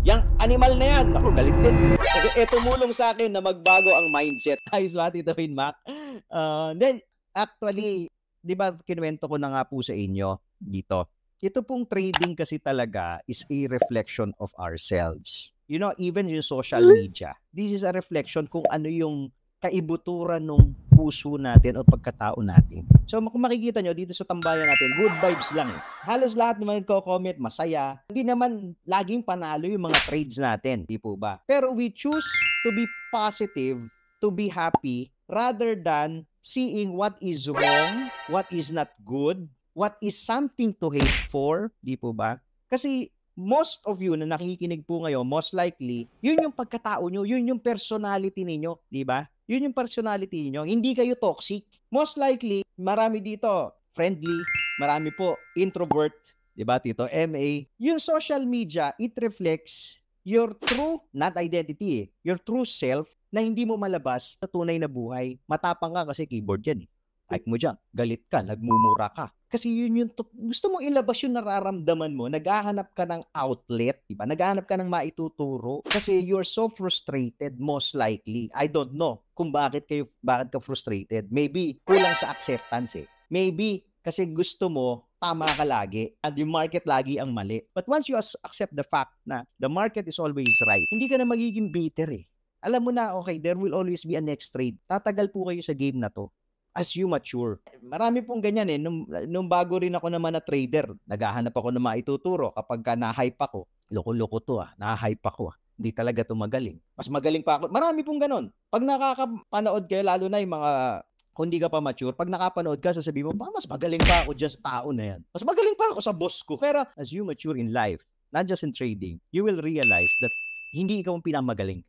Yang animal na yan, ako galit din. Tumulong sa akin na magbago ang mindset. Ayos ba, Tito Mac? Then, actually, di ba, kinuwento ko na nga po sa inyo dito. Ito pong trading kasi talaga is a reflection of ourselves. You know, even yung social media, this is a reflection kung ano yung kaibuturan ng puso natin o pagkatao natin. So kung makikita nyo dito sa tambayan natin, good vibes lang eh. Halos lahat naman nagko-comment, masaya. Hindi naman laging panalo yung mga trades natin, di po ba? Pero we choose to be positive, to be happy, rather than seeing what is wrong, what is not good, what is something to hate for, di po ba? Kasi most of you na nakikinig po ngayon, most likely, yun yung pagkatao nyo, yun yung personality ninyo, di ba? Yun yung personality niyo. Hindi kayo toxic. Most likely, marami dito friendly, marami po introvert, 'di ba, Tito MA? Yung social media, it reflects your true, not identity, your true self na hindi mo malabas sa tunay na buhay. Matapang ka kasi keyboard yan eh. Like mo dyan, galit ka, nagmumura ka. Kasi yun yung gusto mong ilabas yung nararamdaman mo, naghahanap ka ng outlet, diba? Naghahanap ka ng maituturo kasi you're so frustrated most likely. I don't know kung bakit ka frustrated. Maybe kulang sa acceptance eh. Maybe kasi gusto mo tama ka lagi at yung market lagi ang mali. But once you accept the fact na the market is always right, hindi ka na magiging bitter eh. Alam mo na, okay, there will always be a next trade. Tatagal po kayo sa game na to as you mature. Marami pong ganyan eh. Nung bago rin ako naman na trader, naghahanap ako ng maituturo kapag na-hype ako. Loko-loko to na-hype ako Hindi talaga to magaling. Mas magaling pa ako. Marami pong ganon. Pag nakakapanood kayo, lalo na yung mga kung hindi ka pa mature, pag nakapanood ka, sasabihin mo, mas magaling pa ako dyan sa tao na yan. Mas magaling pa ako sa boss ko. Pero as you mature in life, not just in trading, you will realize that hindi ikaw ang pinamagaling.